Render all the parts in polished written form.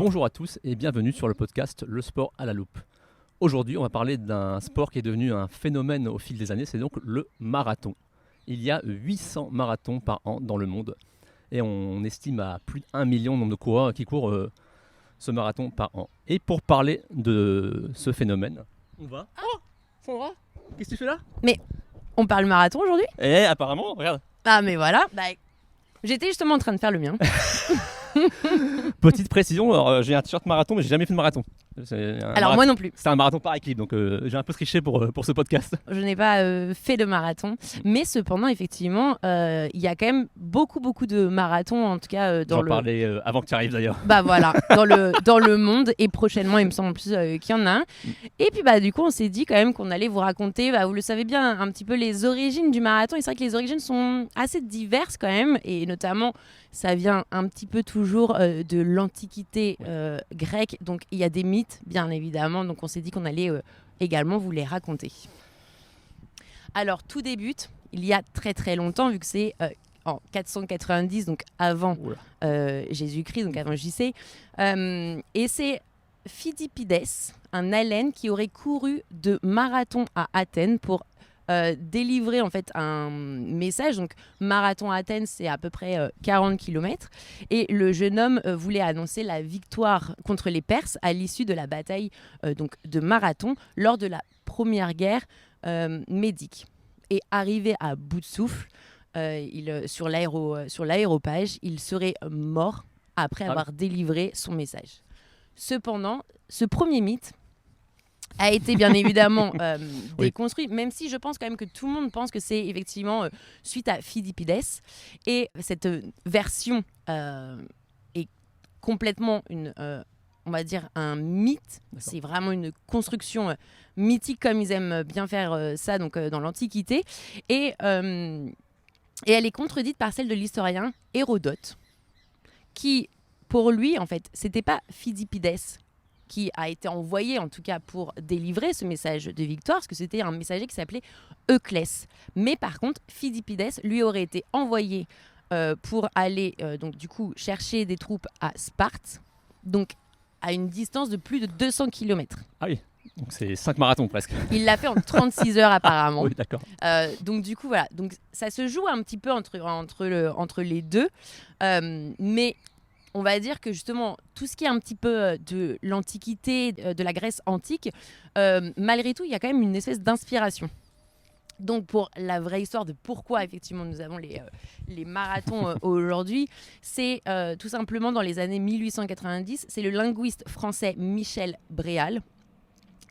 Bonjour à tous et bienvenue sur le podcast Le Sport à la Loupe. Aujourd'hui, on va parler d'un sport qui est devenu un phénomène au fil des années, c'est donc le marathon. Il y a 800 marathons par an dans le monde et on estime à plus d'1 million le nombre de coureurs qui courent ce marathon par an. Et pour parler de ce phénomène, on va... Oh Sandra, qu'est-ce que tu fais là? Mais on parle marathon aujourd'hui? Eh, apparemment, regarde. Ah mais voilà, j'étais justement en train de faire le mien. Petite précision, alors, j'ai un t-shirt marathon mais j'ai jamais fait de marathon. Alors moi non plus. C'est un marathon par équipe donc j'ai un peu triché pour ce podcast. Je n'ai pas fait de marathon, mais cependant effectivement il y a quand même beaucoup de marathons en tout cas dans J'en le... parlais avant que tu arrives d'ailleurs. Bah voilà, dans le monde et prochainement il me semble en plus qu'il y en a un. Et puis du coup on s'est dit quand même qu'on allait vous raconter, vous le savez bien, un petit peu les origines du marathon. Et c'est vrai que les origines sont assez diverses quand même et notamment ça vient un petit peu toujours de l'Antiquité grecque. Donc il y a des mythes bien évidemment, donc on s'est dit qu'on allait également vous les raconter. Alors tout débute il y a très longtemps vu que c'est en 490, donc avant Jésus-Christ, donc avant JC. Et c'est Phidippides, un Hellène qui aurait couru de Marathon à Athènes pour délivrer en fait un message. Donc Marathon à Athènes, c'est à peu près 40 km. Et le jeune homme voulait annoncer la victoire contre les Perses à l'issue de la bataille donc de Marathon lors de la première guerre médique. Et arrivé à bout de souffle, sur l'aéropage, il serait mort après avoir délivré son message. Cependant, ce premier mythe a été bien évidemment déconstruit, même si je pense quand même que tout le monde pense que c'est effectivement suite à Phidippides. Et cette version est complètement on va dire un mythe. D'accord. C'est vraiment une construction mythique comme ils aiment bien faire ça donc, dans l'Antiquité. Et elle est contredite par celle de l'historien Hérodote, qui, pour lui, en fait, c'était pas Phidippides qui a été envoyé, en tout cas, pour délivrer ce message de victoire, parce que c'était un messager qui s'appelait Euclès. Mais par contre, Phidippides, lui, aurait été envoyé pour aller, donc, du coup, chercher des troupes à Sparte, donc à une distance de plus de 200 km. Ah oui, donc c'est 5 marathons presque. Il l'a fait en 36 heures apparemment. Oui, d'accord. Donc du coup, voilà. Donc, ça se joue un petit peu entre les deux. Mais on va dire que justement, tout ce qui est un petit peu de l'Antiquité, de la Grèce antique, malgré tout, il y a quand même une espèce d'inspiration. Donc pour la vraie histoire de pourquoi effectivement nous avons les marathons aujourd'hui, c'est tout simplement dans les années 1890, c'est le linguiste français Michel Bréal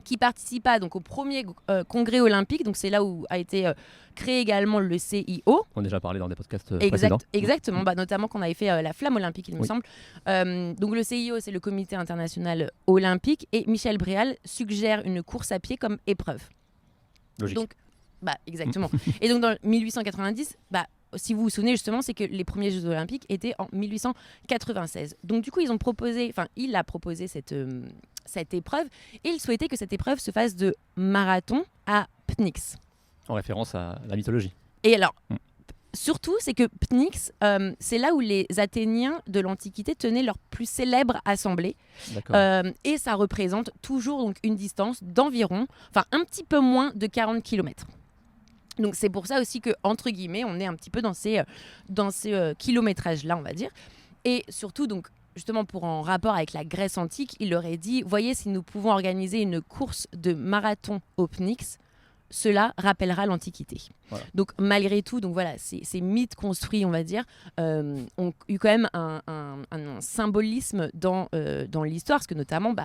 qui participa donc au premier congrès olympique, donc c'est là où a été créé également le CIO. On a déjà parlé dans des podcasts précédents. Exactement, notamment qu'on avait fait la flamme olympique, il me semble. Donc le CIO, c'est le Comité international olympique, et Michel Bréal suggère une course à pied comme épreuve. Logique. Donc, exactement. Et donc dans 1890, si vous vous souvenez justement, c'est que les premiers Jeux olympiques étaient en 1896. Donc du coup, il a proposé cette épreuve, et il souhaitait que cette épreuve se fasse de marathon à Pnyx. En référence à la mythologie. Et alors, surtout, c'est que Pnyx, c'est là où les Athéniens de l'Antiquité tenaient leur plus célèbre assemblée. Et ça représente toujours donc, une distance d'environ, un petit peu moins de 40 km. Donc c'est pour ça aussi que, entre guillemets, on est un petit peu dans ces kilométrages-là, on va dire. Et surtout, donc, justement, pour en rapport avec la Grèce antique, il leur a dit, voyez, si nous pouvons organiser une course de marathon au Pnyx, cela rappellera l'Antiquité. Voilà. Donc malgré tout, donc voilà, ces mythes construits, on va dire, ont eu quand même un symbolisme dans l'histoire, parce que notamment,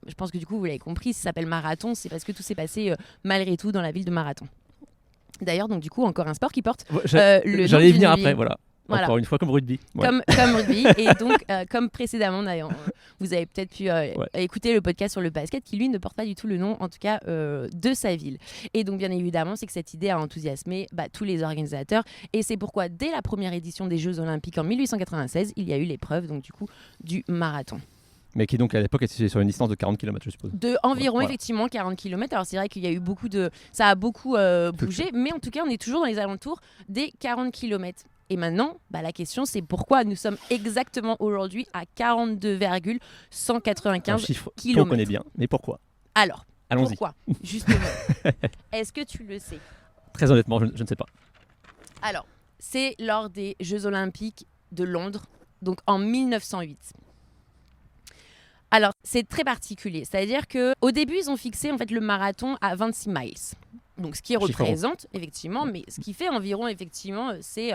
je pense que du coup, vous l'avez compris, ça s'appelle marathon, c'est parce que tout s'est passé malgré tout dans la ville de Marathon. D'ailleurs, donc du coup, encore un sport qui porte le nom. J'allais y venir après, voilà. Encore une fois, comme rugby. Ouais. Comme rugby. Et donc, comme précédemment, d'ailleurs, vous avez peut-être pu écouter le podcast sur le basket, qui lui ne porte pas du tout le nom, en tout cas, de sa ville. Et donc, bien évidemment, c'est que cette idée a enthousiasmé tous les organisateurs. Et c'est pourquoi, dès la première édition des Jeux Olympiques en 1896, il y a eu l'épreuve, donc du coup, du marathon. Mais qui donc à l'époque était sur une distance de 40 km, je suppose. De environ effectivement 40 km. Alors c'est vrai qu'il y a eu ça a beaucoup bougé, mais en tout cas on est toujours dans les alentours des 40 km. Et maintenant, la question, c'est pourquoi nous sommes exactement aujourd'hui à 42,195 Un chiffre qu'on kilomètres. connaît bien, mais pourquoi? Alors, Allons-y. pourquoi justement? Est-ce que tu le sais? Très honnêtement, je ne sais pas. Alors, c'est lors des Jeux Olympiques de Londres, donc en 1908. Alors, c'est très particulier. C'est-à-dire qu'au début, ils ont fixé en fait, le marathon à 26 miles. Donc, ce qui représente, effectivement, mais ce qui fait environ, effectivement, c'est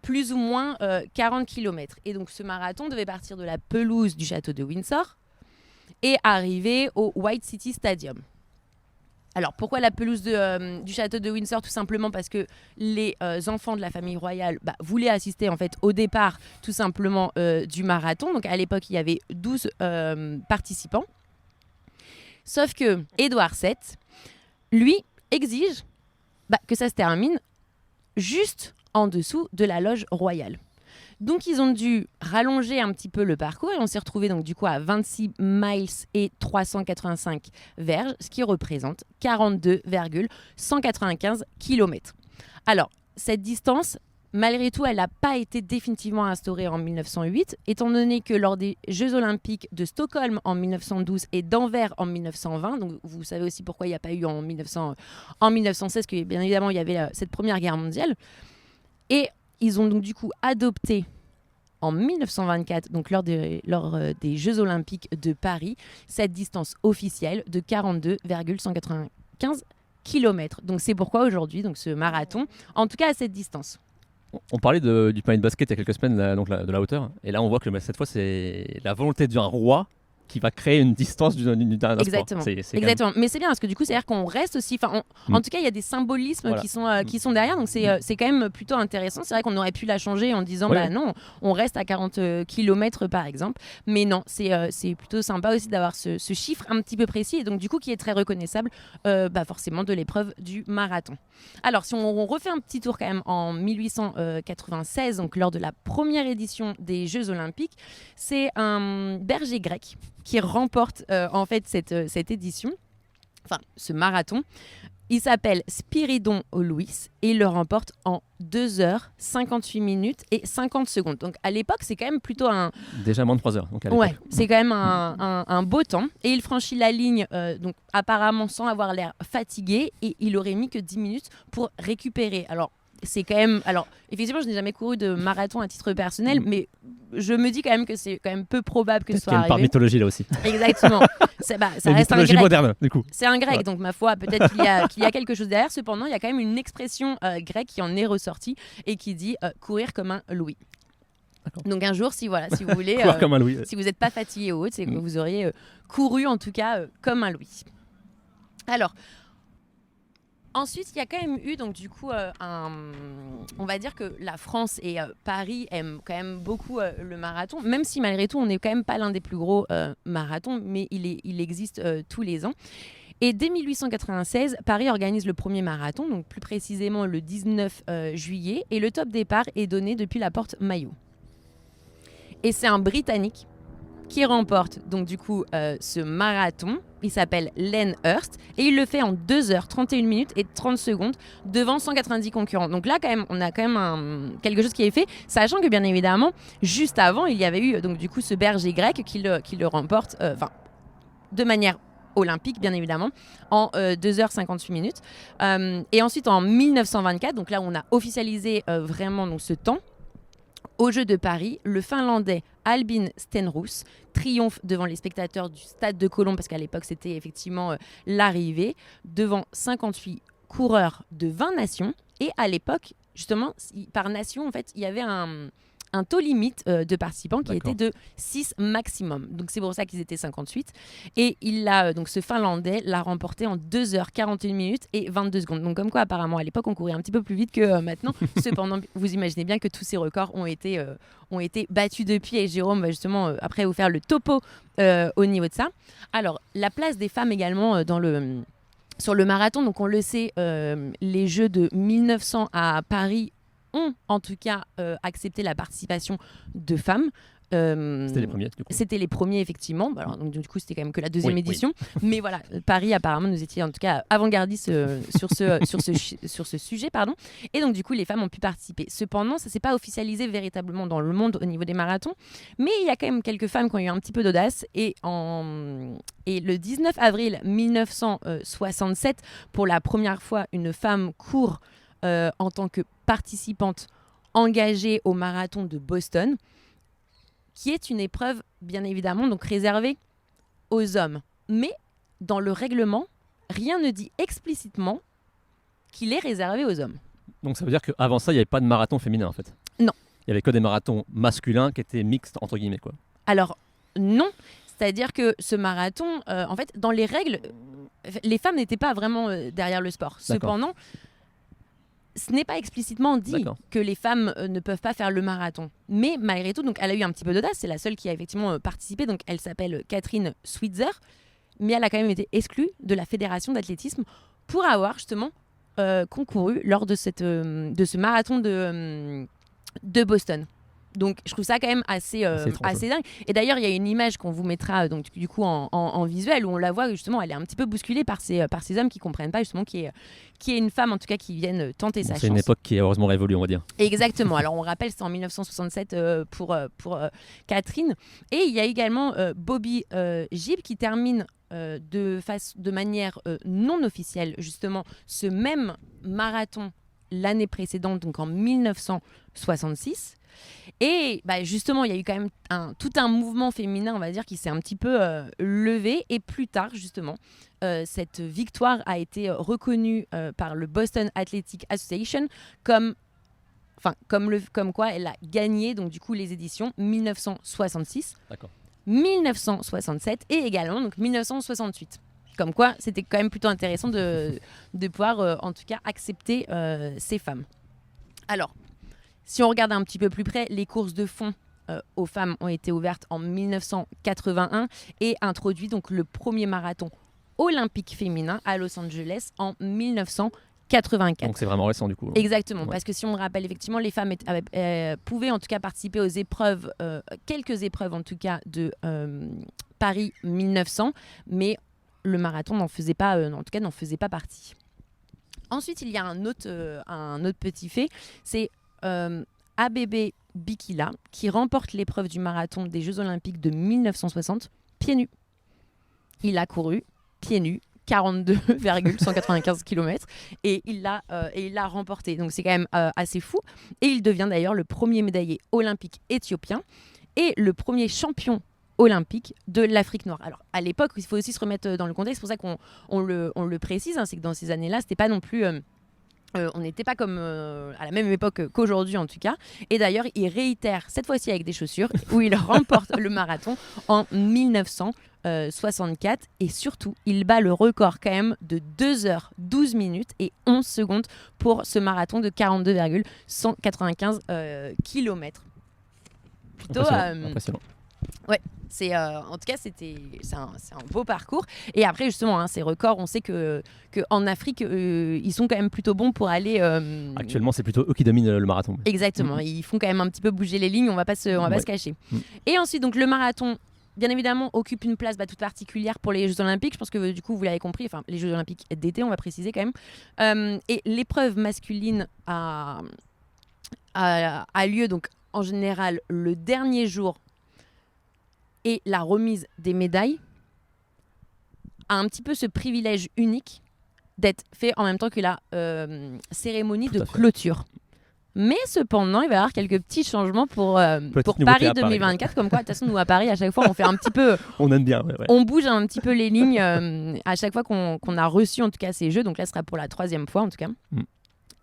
plus ou moins 40 km. Et donc, ce marathon devait partir de la pelouse du château de Windsor et arriver au White City Stadium. Alors, pourquoi la pelouse du château de Windsor? Tout simplement parce que les enfants de la famille royale voulaient assister en fait, au départ tout simplement du marathon. Donc, à l'époque, il y avait 12 participants. Sauf que Édouard VII, lui, exige que ça se termine juste en dessous de la loge royale. Donc, ils ont dû rallonger un petit peu le parcours et on s'est retrouvé donc du coup à 26 miles et 385 verges, ce qui représente 42,195 km. Alors, cette distance, malgré tout, elle n'a pas été définitivement instaurée en 1908, étant donné que lors des Jeux Olympiques de Stockholm en 1912 et d'Anvers en 1920, donc vous savez aussi pourquoi il n'y a pas eu en 1916, que bien évidemment il y avait cette Première Guerre mondiale, et ils ont donc du coup adopté en 1924, donc lors des Jeux Olympiques de Paris, cette distance officielle de 42,195 km. Donc c'est pourquoi aujourd'hui, donc ce marathon, en tout cas à cette distance. On parlait du panier de basket il y a quelques semaines, de la hauteur. Et là, on voit que cette fois, c'est la volonté d'un roi qui va créer une distance d'un Exactement. sport. Exactement. Mais c'est bien parce que du coup, c'est-à-dire qu'on reste aussi. En tout cas, il y a des symbolismes qui sont derrière. Donc c'est quand même plutôt intéressant. C'est vrai qu'on aurait pu la changer en disant non, on reste à 40 km par exemple. Mais non, c'est plutôt sympa aussi d'avoir ce chiffre un petit peu précis et donc du coup qui est très reconnaissable forcément de l'épreuve du marathon. Alors si on refait un petit tour quand même en 1896, donc lors de la première édition des Jeux Olympiques, c'est un berger grec qui remporte en fait cette édition, enfin ce marathon. Il s'appelle Spiridon Louis et il le remporte en 2h58 minutes et 50 secondes. Donc à l'époque, c'est quand même plutôt déjà moins de 3 heures. Donc c'est quand même un beau temps. Et il franchit la ligne donc apparemment sans avoir l'air fatigué et il aurait mis que 10 minutes pour récupérer. Alors c'est quand même... Alors, effectivement, je n'ai jamais couru de marathon à titre personnel, mais je me dis quand même que c'est quand même peu probable que ce soit arrivé. Il y a une part mythologie là aussi. Exactement. Ça reste un grec. Moderne, du coup. C'est un grec, donc ma foi, peut-être qu'il y a quelque chose derrière. Cependant, il y a quand même une expression grecque qui en est ressortie et qui dit courir comme un louis. Donc un jour, si vous voulez, comme un louis. Si vous n'êtes pas fatigué ou autre, c'est que vous auriez couru en tout cas comme un louis. Alors... Ensuite, il y a quand même eu, donc du coup, on va dire que la France et Paris aiment quand même beaucoup le marathon, même si malgré tout, on n'est quand même pas l'un des plus gros marathons, mais il existe tous les ans. Et dès 1896, Paris organise le premier marathon, donc plus précisément le 19 juillet, et le top départ est donné depuis la porte Maillot. Et c'est un Britannique qui remporte donc du coup ce marathon. Il s'appelle Len Hurst et il le fait en 2h31 minutes et 30 secondes devant 190 concurrents. Donc là quand même, on a quand même quelque chose qui est fait, sachant que bien évidemment, juste avant, il y avait eu donc du coup ce berger grec qui le remporte de manière olympique bien évidemment en 2h58 minutes. Et ensuite en 1924, donc là on a officialisé vraiment donc, ce temps. Aux Jeux de Paris, le Finlandais Albin Stenroos triomphe devant les spectateurs du Stade de Colombe, parce qu'à l'époque, c'était effectivement l'arrivée, devant 58 coureurs de 20 nations. Et à l'époque, justement, par nation, en fait, il y avait un taux limite de participants qui était de 6 maximum. Donc c'est pour ça qu'ils étaient 58. Et donc ce Finlandais l'a remporté en 2h41 minutes et 22 secondes. Donc comme quoi apparemment à l'époque on courait un petit peu plus vite que maintenant. Cependant vous imaginez bien que tous ces records ont été battus depuis et Jérôme va justement après vous faire le topo au niveau de ça. Alors la place des femmes également sur le marathon. Donc on le sait, les Jeux de 1900 à Paris ont en tout cas accepté la participation de femmes. C'était les premiers, du coup. C'était les premiers, effectivement. Alors, donc, du coup, c'était quand même que la deuxième édition. Mais voilà, Paris, apparemment, nous étions en tout cas avant-gardistes sur ce sujet. Pardon. Et donc, du coup, les femmes ont pu participer. Cependant, ça ne s'est pas officialisé véritablement dans le monde au niveau des marathons. Mais il y a quand même quelques femmes qui ont eu un petit peu d'audace. Et le 19 avril 1967, pour la première fois, une femme court en tant que participante engagée au marathon de Boston, qui est une épreuve, bien évidemment, donc réservée aux hommes. Mais dans le règlement, rien ne dit explicitement qu'il est réservé aux hommes. Donc ça veut dire qu'avant ça, il n'y avait pas de marathon féminin, en fait? Non. Il n'y avait que des marathons masculins qui étaient mixtes, entre guillemets, quoi. Alors, non. C'est-à-dire que ce marathon, en fait, dans les règles, les femmes n'étaient pas vraiment derrière le sport. D'accord. Cependant, ce n'est pas explicitement dit que les femmes ne peuvent pas faire le marathon. Mais malgré tout, donc, elle a eu un petit peu d'audace. C'est la seule qui a effectivement participé. Donc, elle s'appelle Catherine Switzer. Mais elle a quand même été exclue de la fédération d'athlétisme pour avoir justement concouru lors de ce marathon de Boston. Donc, je trouve ça quand même assez dingue. Et d'ailleurs, il y a une image qu'on vous mettra donc, du coup en visuel où on la voit justement, elle est un petit peu bousculée par ces hommes qui ne comprennent pas justement qui est une femme en tout cas qui viennent tenter sa chance. C'est une époque qui est heureusement révolue, on va dire. Exactement. Alors, on rappelle, c'est en 1967 pour Catherine. Et il y a également Bobby Gibb qui termine de manière non officielle justement ce même marathon l'année précédente, donc en 1966. Et justement, il y a eu quand même tout un mouvement féminin, on va dire, qui s'est un petit peu levé. Et plus tard, justement, cette victoire a été reconnue par le Boston Athletic Association comme quoi elle a gagné donc, du coup, les éditions 1966, 1967 et également donc, 1968. Comme quoi, c'était quand même plutôt intéressant de pouvoir, en tout cas, accepter ces femmes. Alors, si on regarde un petit peu plus près, les courses de fond aux femmes ont été ouvertes en 1981 et introduit donc le premier marathon olympique féminin à Los Angeles en 1984. Donc c'est vraiment récent du coup. Exactement, parce que si on me rappelle, effectivement, les femmes pouvaient en tout cas participer aux épreuves, quelques épreuves en tout cas de Paris 1900, mais le marathon n'en faisait pas partie. Ensuite, il y a un autre petit fait, c'est Abebe Bikila qui remporte l'épreuve du marathon des Jeux Olympiques de 1960 pieds nus. Il a couru pieds nus 42,195 km et il l'a remporté. Donc c'est quand même assez fou. Et il devient d'ailleurs le premier médaillé olympique éthiopien et le premier champion olympique de l'Afrique noire. Alors à l'époque, il faut aussi se remettre dans le contexte, c'est pour ça qu'on le précise, c'est que dans ces années-là, c'était pas non plus... on n'était pas comme à la même époque qu'aujourd'hui en tout cas. Et d'ailleurs, il réitère cette fois-ci avec des chaussures où il remporte le marathon en 1964. Et surtout, il bat le record quand même de 2h12 minutes et 11 secondes pour ce marathon de 42,195 km. Plutôt impressionnant. Ouais. En tout cas, c'est un beau parcours. Et après, justement, ces records, on sait que en Afrique, ils sont quand même plutôt bons pour aller... Actuellement, c'est plutôt eux qui dominent le marathon. Exactement. Ils font quand même un petit peu bouger les lignes, on va pas se cacher. Et ensuite, donc, le marathon, bien évidemment, occupe une place toute particulière pour les Jeux Olympiques. Je pense que, du coup, vous l'avez compris, enfin, les Jeux Olympiques d'été, on va préciser quand même. Et l'épreuve masculine a lieu, donc, en général, le dernier jour et la remise des médailles a un petit peu ce privilège unique d'être fait en même temps que la cérémonie de clôture. Mais cependant, il va y avoir quelques petits changements pour Paris 2024. Comme quoi, de toute façon, nous à Paris, à chaque fois, on fait un petit peu... on aime bien, on bouge un petit peu les lignes à chaque fois qu'on a reçu en tout cas ces jeux. Donc là, ce sera pour la 3e fois en tout cas.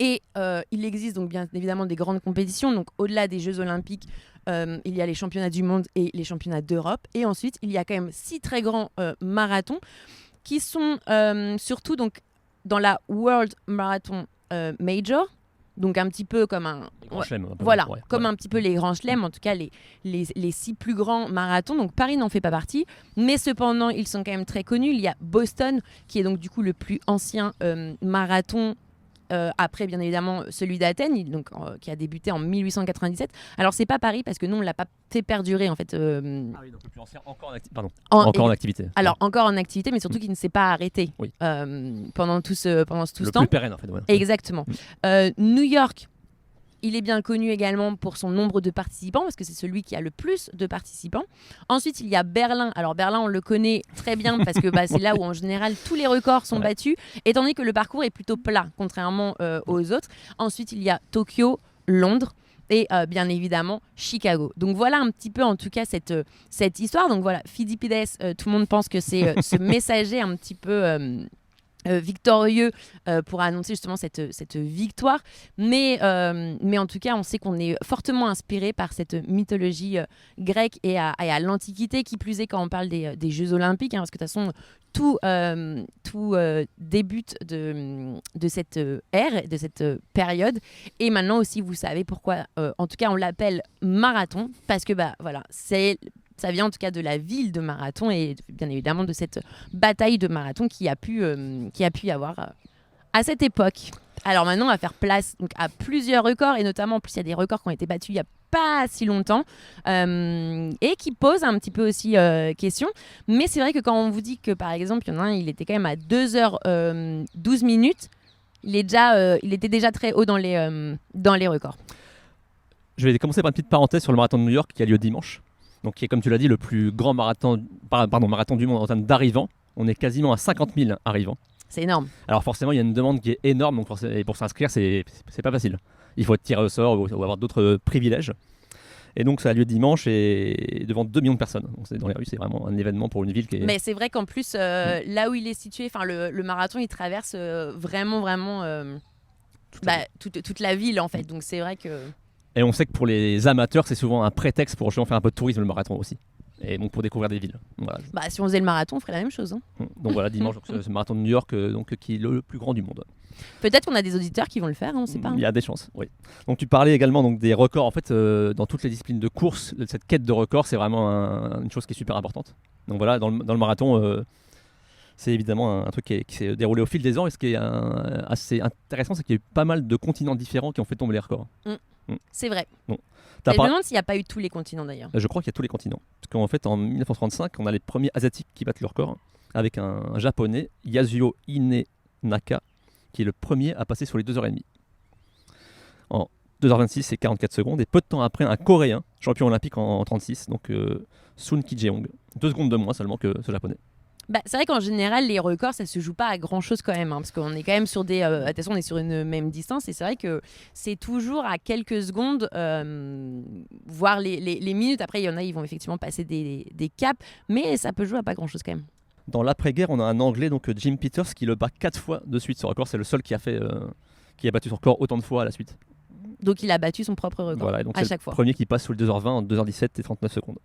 Et il existe donc bien évidemment des grandes compétitions. Donc au-delà des Jeux Olympiques, il y a les championnats du monde et les championnats d'Europe. Et ensuite, il y a quand même 6 très grands marathons qui sont surtout donc, dans la World Marathon Major. Donc un petit peu comme un... un petit peu les grands chelems, en tout cas les 6 plus grands marathons. Donc Paris n'en fait pas partie, mais cependant, ils sont quand même très connus. Il y a Boston, qui est donc du coup le plus ancien marathon après bien évidemment celui d'Athènes, donc qui a débuté en 1897. Alors c'est pas Paris parce que nous on l'a pas fait perdurer en fait. Ah oui, donc le plus ancien encore en activité. Alors encore en activité, mais surtout qui ne s'est pas arrêté pendant tout ce le temps. Plus pérenne en fait. Ouais. Exactement. New York. Il est bien connu également pour son nombre de participants, parce que c'est celui qui a le plus de participants. Ensuite, il y a Berlin. Alors Berlin, on le connaît très bien, parce que c'est là où en général tous les records sont battus, étant donné que le parcours est plutôt plat, contrairement aux autres. Ensuite, il y a Tokyo, Londres et bien évidemment Chicago. Donc voilà un petit peu en tout cas cette histoire. Donc voilà, Philippides, tout le monde pense que c'est ce messager un petit peu... victorieux pour annoncer justement cette victoire, mais en tout cas on sait qu'on est fortement inspiré par cette mythologie grecque et à l'Antiquité, qui plus est quand on parle des Jeux Olympiques, parce que de toute façon tout débute de cette ère, de cette période. Et maintenant aussi vous savez pourquoi en tout cas on l'appelle marathon, parce que voilà, ça vient en tout cas de la ville de Marathon et bien évidemment de cette bataille de Marathon qui a pu y avoir à cette époque. Alors maintenant, on va faire place donc, à plusieurs records, et notamment en plus il y a des records qui ont été battus il n'y a pas si longtemps et qui posent un petit peu aussi question. Mais c'est vrai que quand on vous dit que par exemple, il y en a un, il était quand même à 2h12 minutes, il était déjà très haut dans les records. Je vais commencer par une petite parenthèse sur le marathon de New York qui a lieu dimanche. Donc, qui est, comme tu l'as dit, le plus grand marathon du monde en termes d'arrivants. On est quasiment à 50 000 arrivants. C'est énorme. Alors forcément, il y a une demande qui est énorme, donc et pour s'inscrire, c'est pas facile. Il faut être tiré au sort ou avoir d'autres privilèges. Et donc ça a lieu dimanche et devant 2 millions de personnes. Donc dans les rues, c'est vraiment un événement pour une ville qui est... Mais c'est vrai qu'en plus, là où il est situé, le marathon, il traverse vraiment toute la ville en fait. Donc c'est vrai que... Et on sait que pour les amateurs, c'est souvent un prétexte pour justement faire un peu de tourisme, le marathon aussi. Et donc pour découvrir des villes. Voilà. Si on faisait le marathon, on ferait la même chose. Donc voilà, dimanche, ce marathon de New York, qui est le plus grand du monde. Peut-être qu'on a des auditeurs qui vont le faire, on ne sait pas. Il y a des chances, oui. Donc tu parlais également des records. En fait, dans toutes les disciplines de course, cette quête de records, c'est vraiment une chose qui est super importante. Donc voilà, dans le marathon, c'est évidemment un truc qui s'est déroulé au fil des ans. Et ce qui est assez intéressant, c'est qu'il y a eu pas mal de continents différents qui ont fait tomber les records. C'est vrai. Bon. Je me demande s'il n'y a pas eu tous les continents d'ailleurs. Je crois qu'il y a tous les continents. Parce qu'en fait, en 1935, on a les premiers asiatiques qui battent le record, avec un japonais, Yasuo Inenaka, qui est le premier à passer sur les 2h30. En 2h26 et 44 secondes. Et peu de temps après, un coréen, champion olympique en 36, donc Sun Ki-jeong. 2 secondes de moins seulement que ce japonais. C'est vrai qu'en général, les records, ça se joue pas à grand chose quand même, parce qu'on est quand même sur attention, on est sur une même distance, et c'est vrai que c'est toujours à quelques secondes, voire les minutes. Après, il y en a, ils vont effectivement passer des caps, mais ça peut jouer à pas grand chose quand même. Dans l'après-guerre, on a un Anglais, donc Jim Peters, qui le bat 4 fois de suite. Ce record, c'est le seul qui a battu son record autant de fois à la suite. Donc il a battu son propre record, voilà, donc à c'est chaque fois. Le premier qui passe sous les 2h20 en 2h17 et 39 secondes.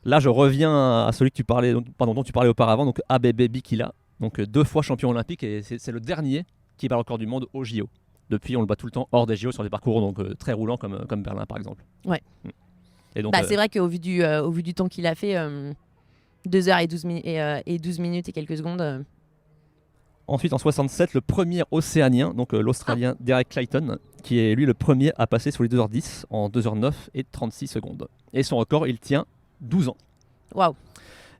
Là, je reviens à celui dont tu parlais auparavant, donc Abebe Bikila, donc 2 fois champion olympique, et c'est le dernier qui bat le record du monde au JO. Depuis, on le bat tout le temps hors des JO sur des parcours donc très roulants comme Berlin par exemple. Ouais. Et donc, c'est vrai qu'au vu du temps qu'il a fait, 2h et 12 minutes et quelques secondes. Ensuite, en 67, le premier océanien, donc l'Australien Derek Clayton, qui est lui le premier à passer sur les 2h10 en 2h09 et 36 secondes. Et son record, il tient 12 ans. Waouh.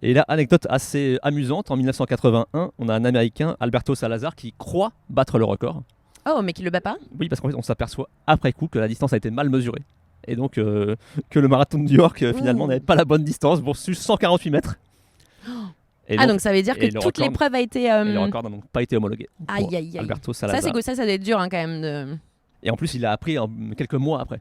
Et là, anecdote assez amusante, en 1981, on a un Américain, Alberto Salazar, qui croit battre le record. Oh, mais qui le bat pas ? Oui, parce qu'en fait, on s'aperçoit après coup que la distance a été mal mesurée. Et donc, que le marathon de New York, finalement, n'avait pas la bonne distance pour 148 mètres. Et donc ça veut dire que toute l'épreuve a été... Et le record n'a donc pas été homologué. Aïe. Alberto Salazar. Ça doit être dur quand même. Et en plus, il l'a appris quelques mois après.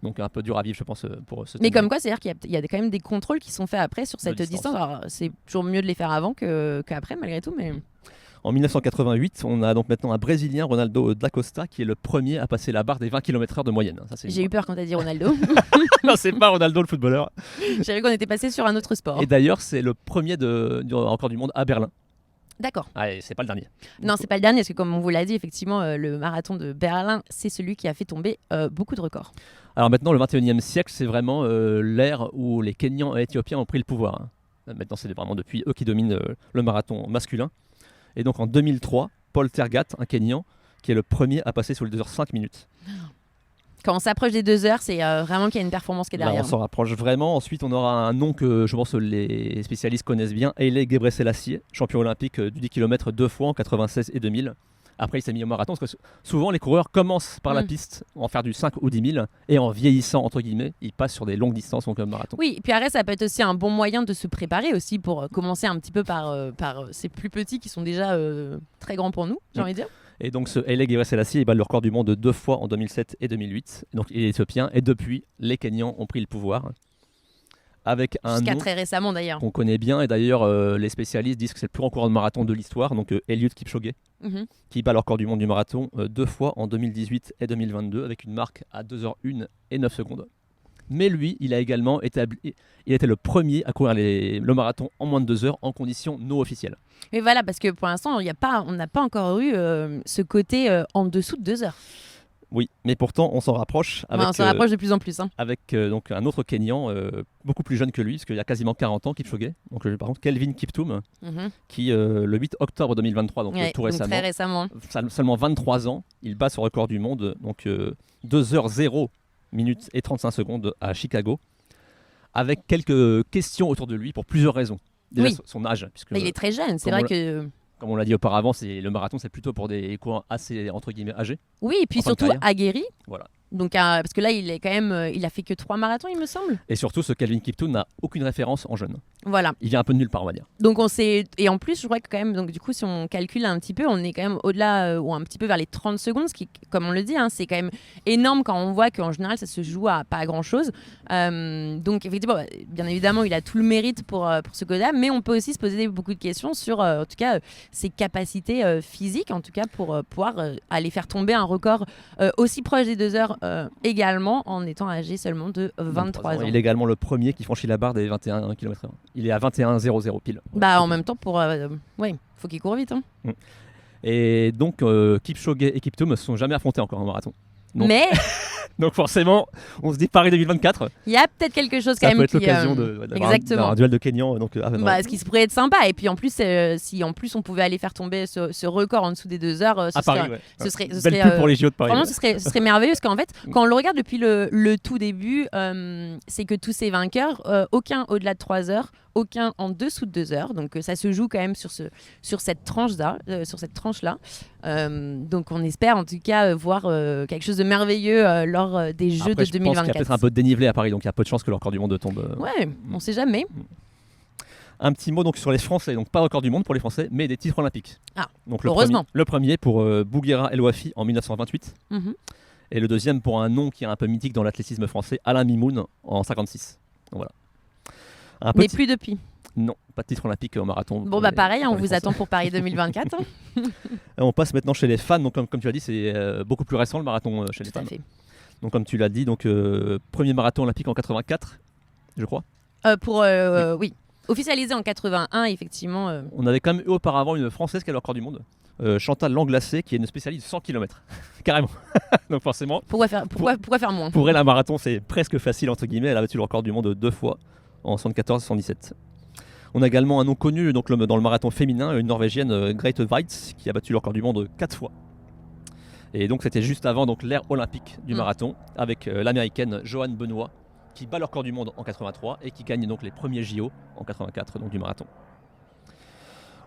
Donc un peu dur à vivre, je pense, pour ce Mais comme quoi, c'est-à-dire qu'il y a quand même des contrôles qui sont faits après sur cette distance. Alors, c'est toujours mieux de les faire avant qu'après, malgré tout. Mais... En 1988, on a donc maintenant un Brésilien, Ronaldo da Costa, qui est le premier à passer la barre des 20 km/h de moyenne. J'ai eu peur quand tu as dit Ronaldo. Non, c'est pas Ronaldo le footballeur. J'avais vu qu'on était passé sur un autre sport. Et d'ailleurs, c'est le premier du record du monde à Berlin. D'accord. Ah, et c'est pas le dernier. Non, c'est pas le dernier, parce que comme on vous l'a dit, effectivement, le marathon de Berlin, c'est celui qui a fait tomber beaucoup de records. Alors maintenant, le 21e siècle, c'est vraiment l'ère où les Kenyans et Éthiopiens ont pris le pouvoir. Maintenant, c'est vraiment depuis eux qui dominent le marathon masculin. Et donc en 2003, Paul Tergat, un Kenyan, qui est le premier à passer sous les 2 heures 5 minutes. Quand on s'approche des 2 heures, c'est vraiment qu'il y a une performance qui est Là, derrière. on s'en rapproche vraiment. Ensuite, on aura un nom que je pense que les spécialistes connaissent bien, Haile Gebrselassie, champion olympique du 10 km 2 fois en 96 et 2000. Après, il s'est mis au marathon parce que souvent les coureurs commencent par la piste, en faire du 5 ou 10 000, et en vieillissant, entre guillemets, ils passent sur des longues distances donc le marathon. Oui, et puis après, ça peut être aussi un bon moyen de se préparer aussi pour commencer un petit peu par ces plus petits qui sont déjà très grands pour nous, j'ai envie de dire. Et donc ce Haile Gebrselassie, il bat le record du monde 2 fois en 2007 et 2008. Donc il est éthiopien, et depuis, les Kenyans ont pris le pouvoir. Avec un Jusqu'à nom très récemment d'ailleurs. qu'on connaît bien, et d'ailleurs les spécialistes disent que c'est le plus grand coureur de marathon de l'histoire, donc Eliud Kipchoge, qui bat le record du monde du marathon 2 fois en 2018 et 2022 avec une marque à 2h01 et 9 secondes. Mais lui, il a également il était le premier à courir le marathon en moins de 2 heures en conditions non officielles. Mais voilà, parce que pour l'instant, on n'a pas encore eu ce côté en dessous de 2 heures. Oui, mais pourtant on s'en rapproche avec, On s'en rapproche de plus en plus. avec donc un autre Kenyan beaucoup plus jeune que lui, parce qu'il y a quasiment 40 ans, Kipchoge. Donc par contre Kelvin Kiptoum, qui le 8 octobre 2023, donc Ouais, tout donc récemment, très récemment. seulement 23 ans, il bat son record du monde, donc 2h0 minutes et 35 secondes à Chicago, avec quelques questions autour de lui pour plusieurs raisons. Déjà son âge, puisque Mais il est très jeune, c'est vrai que... Comme on l'a dit auparavant, le marathon, c'est plutôt pour des coureurs assez, entre guillemets, âgés. Oui, et puis en fin de surtout carrière. aguerri. Voilà. Donc, parce que là, il est quand même, il a fait que 3 marathons, il me semble. Et surtout, ce Kelvin Kiptoum n'a aucune référence en jeune. Voilà. Il vient un peu de nulle part, on va dire. Donc on sait, et en plus, je crois que quand même, donc du coup, si on calcule un petit peu, on est quand même au-delà ou un petit peu vers les 30 secondes, ce qui, comme on le dit, c'est quand même énorme quand on voit qu'en général, ça se joue à pas grand-chose. Donc effectivement, bien évidemment, il a tout le mérite pour ce côté-là, mais on peut aussi se poser beaucoup de questions sur, en tout cas, ses capacités physiques, en tout cas, pour pouvoir aller faire tomber un record aussi proche des 2 heures également, en étant âgé seulement de 23 ans. Il est également le premier qui franchit la barre des 21 km/h. Il est à 21,00 pile. Bah, en même temps, faut qu'il court vite. Hein. Et donc, Kipchoge et Kiptoum ne se sont jamais affrontés encore en marathon. Donc, Mais donc forcément, on se dit Paris 2024. il y a peut-être quelque chose quand Ça même peut être qui... l'occasion d'avoir un duel de Kenyans. Donc, ce qui se pourrait être sympa. Et puis en plus, si en plus on pouvait aller faire tomber ce record en dessous des 2 heures, à Paris, ce serait belle pub pour les JO de Paris. Vraiment, ce serait merveilleux parce qu'en fait, quand on le regarde depuis le tout début, c'est que tous ces vainqueurs, aucun au-delà de 3 heures, aucun en dessous de 2 heures. Donc ça se joue quand même sur cette tranche-là. Donc on espère en tout cas voir quelque chose de merveilleux lors des Jeux Après, de 2024. Je pense qu'il y a peut-être un peu de dénivelé à Paris, donc il y a peu de chances que le record du monde tombe. Ouais, on sait jamais. Un petit mot donc sur les Français, donc pas record du monde pour les Français, mais des titres olympiques. Ah, donc heureusement. Le premier pour Bouguera El Wafi en 1928. Et le deuxième pour un nom qui est un peu mythique dans l'athlétisme français, Alain Mimoun en 56. Donc voilà. Mais plus depuis. Non, pas de titre olympique au marathon. Bon bah pareil, on vous attend pour Paris 2024. On passe maintenant chez les fans. Donc comme tu as dit, c'est beaucoup plus récent le marathon chez les fans. Fait. Donc comme tu l'as dit, donc premier marathon olympique en 84, je crois. Oui. Officialisé en 81, effectivement. On avait quand même eu auparavant une Française qui a le record du monde, Chantal Langlacé, qui est une spécialiste de 100 km. Carrément. Donc forcément. Pourquoi faire moins? Pour elle, un marathon, c'est presque facile, entre guillemets. Elle a battu le record du monde 2 fois, en 74 et 77. On a également un nom connu donc dans le marathon féminin, une Norvégienne, Grete Waitz, qui a battu le record du monde 4 fois. Et donc c'était juste avant donc l'ère olympique du marathon, avec l'américaine Johanne Benoît, qui bat le record du monde en 83 et qui gagne donc les premiers JO en 84 donc du marathon.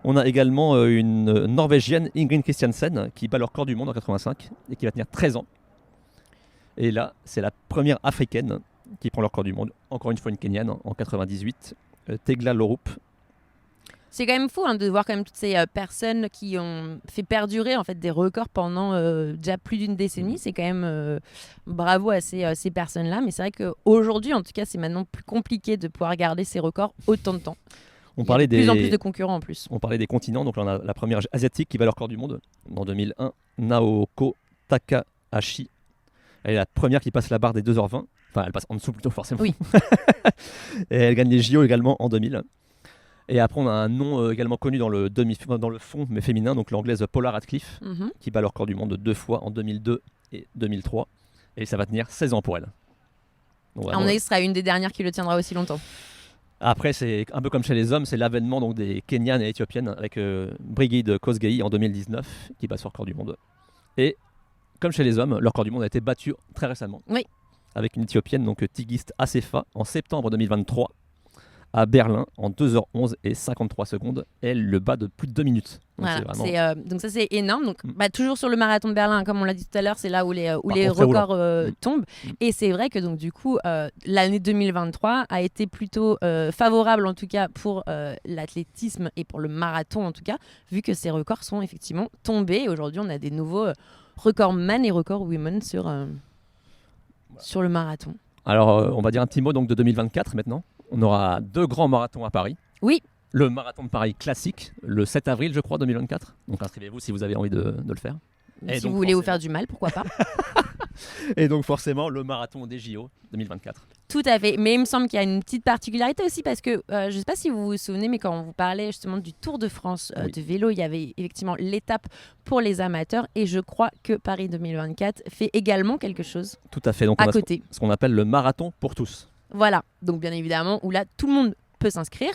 On a également une Norvégienne, Ingrid Christiansen, qui bat le record du monde en 85 et qui va tenir 13 ans. Et là, c'est la première africaine qui prend le record du monde, encore une fois une Kenyane en 98, Tegla Lorup. C'est quand même fou de voir quand même toutes ces personnes qui ont fait perdurer en fait des records pendant déjà plus d'une décennie. C'est quand même bravo à ces personnes-là. Mais c'est vrai qu'aujourd'hui, en tout cas, c'est maintenant plus compliqué de pouvoir garder ces records autant de temps. Il y a de plus en plus de concurrents en plus. On parlait des continents, donc là on a la première asiatique qui bat le record du monde en 2001, Naoko Takahashi. Elle est la première qui passe la barre des 2h20. Enfin, elle passe en dessous plutôt forcément. Oui. Et elle gagne les JO également en 2000. Et après, on a un nom également connu dans le fond, mais féminin, donc l'anglaise Paula Radcliffe, qui bat le record du monde 2 fois en 2002 et 2003. Et ça va tenir 16 ans pour elle. Donc, à mon avis, ce sera une des dernières qui le tiendra aussi longtemps. Après, c'est un peu comme chez les hommes, c'est l'avènement donc, des Kenyanes et Éthiopiennes avec Brigid Kosgei en 2019, qui bat son record du monde. Et comme chez les hommes, le record du monde a été battu très récemment. Oui. Avec une Éthiopienne, donc Tigist Assefa, en septembre 2023, à Berlin, en 2h11 et 53 secondes. Elle le bat de plus de 2 minutes. Donc, Voilà, c'est vraiment... donc ça c'est énorme. Donc toujours sur le marathon de Berlin, comme on l'a dit tout à l'heure, c'est là où les records tombent. Et c'est vrai que donc du coup l'année 2023 a été plutôt favorable en tout cas pour l'athlétisme et pour le marathon en tout cas, vu que ces records sont effectivement tombés. Et aujourd'hui on a des nouveaux records man et records women sur le marathon. Alors on va dire un petit mot donc de 2024 maintenant. On aura 2 grands marathons à Paris. Oui. Le marathon de Paris classique, le 7 avril, je crois, 2024. Donc inscrivez-vous si vous avez envie de le faire. Et si vous voulez vous faire du mal, pourquoi pas. Et donc forcément, le marathon des JO 2024. Tout à fait. Mais il me semble qu'il y a une petite particularité aussi parce que, je ne sais pas si vous vous souvenez, mais quand on vous parlait justement du Tour de France de vélo, il y avait effectivement l'étape pour les amateurs. Et je crois que Paris 2024 fait également quelque chose. Tout à fait. Donc à on a côté. Ce qu'on appelle le marathon pour tous. Voilà. Donc bien évidemment, où là, tout le monde peut s'inscrire.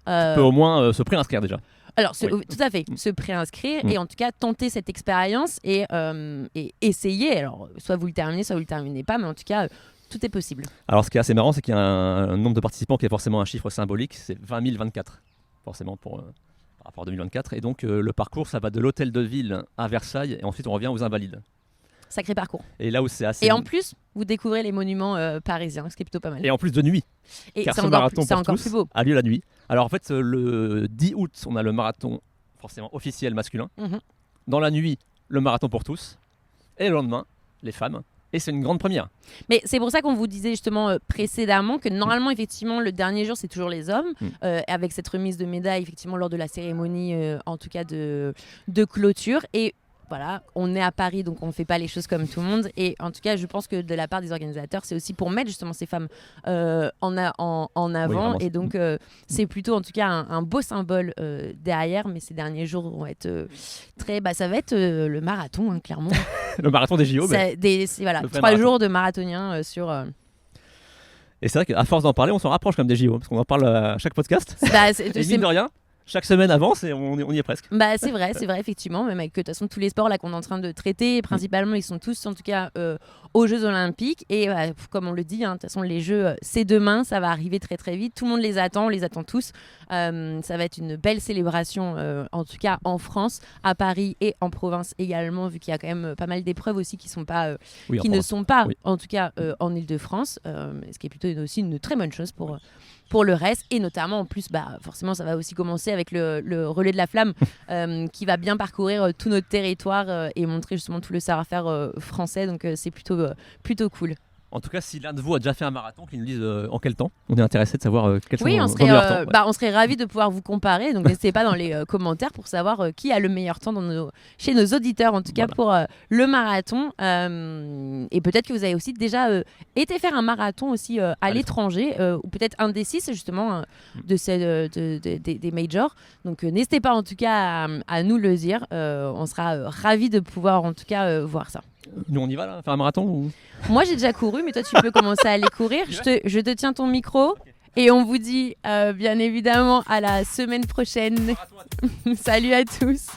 Tu peux au moins se préinscrire déjà. Alors, tout à fait, se préinscrire et en tout cas tenter cette expérience et essayer. Alors, soit vous le terminez, soit vous le terminez pas, mais en tout cas, tout est possible. Alors, ce qui est assez marrant, c'est qu'il y a un nombre de participants qui est forcément un chiffre symbolique, c'est 20 024, forcément par rapport à 2024. Et donc, le parcours, ça va de l'hôtel de ville à Versailles et ensuite on revient aux Invalides. Sacré parcours. Et là où c'est assez... Et en plus, vous découvrez les monuments parisiens, ce qui est plutôt pas mal. Et en plus de nuit. Et car c'est ce encore, marathon c'est pour encore tous plus beau. a lieu la nuit. Alors en fait, le 10 août, on a le marathon forcément officiel masculin. Dans la nuit, le marathon pour tous. Et le lendemain, les femmes. Et c'est une grande première. Mais c'est pour ça qu'on vous disait justement précédemment que normalement, effectivement, le dernier jour, c'est toujours les hommes, avec cette remise de médailles, effectivement, lors de la cérémonie, en tout cas de clôture. Et voilà, on est à Paris, donc on ne fait pas les choses comme tout le monde. Et en tout cas, je pense que de la part des organisateurs, c'est aussi pour mettre justement ces femmes en avant. Oui, et donc, c'est plutôt en tout cas un beau symbole derrière. Mais ces derniers jours vont être très... ça va être le marathon, hein, clairement. Le marathon des JO. Voilà, 3 jours de marathoniens sur... Et c'est vrai qu'à force d'en parler, on s'en rapproche comme des JO, parce qu'on en parle à chaque podcast. Et mine de rien, chaque semaine avance et on y est presque. C'est vrai, effectivement. Même avec de toute façon tous les sports là qu'on est en train de traiter, principalement ils sont tous en tout cas aux Jeux Olympiques. Et comme on le dit, de toute façon les Jeux c'est demain, ça va arriver très très vite. Tout le monde les attend, on les attend tous. Ça va être une belle célébration, en tout cas en France, à Paris et en province également, vu qu'il y a quand même pas mal d'épreuves aussi qui sont pas, ne sont pas, en tout cas en Île-de-France, ce qui est plutôt aussi une très bonne chose pour le reste. Et notamment en plus forcément ça va aussi commencer avec le relais de la flamme qui va bien parcourir tout notre territoire et montrer justement tout le savoir-faire français, donc c'est plutôt cool. En tout cas, si l'un de vous a déjà fait un marathon, qu'il nous dise en quel temps. On est intéressé de savoir quels sont on vos meilleurs temps. Ouais. On serait ravis de pouvoir vous comparer. Donc n'hésitez pas dans les commentaires pour savoir qui a le meilleur temps chez nos auditeurs, en tout cas pour le marathon. Et peut-être que vous avez aussi déjà été faire un marathon aussi à l'étranger, ou peut-être indécis justement des majors. Donc n'hésitez pas en tout cas à nous le dire. On sera ravis de pouvoir en tout cas voir ça. Nous on y va là, faire un marathon ou... Moi j'ai déjà couru, mais toi tu peux commencer à aller courir. Je te tiens ton micro et on vous dit bien évidemment à la semaine prochaine. Salut à tous.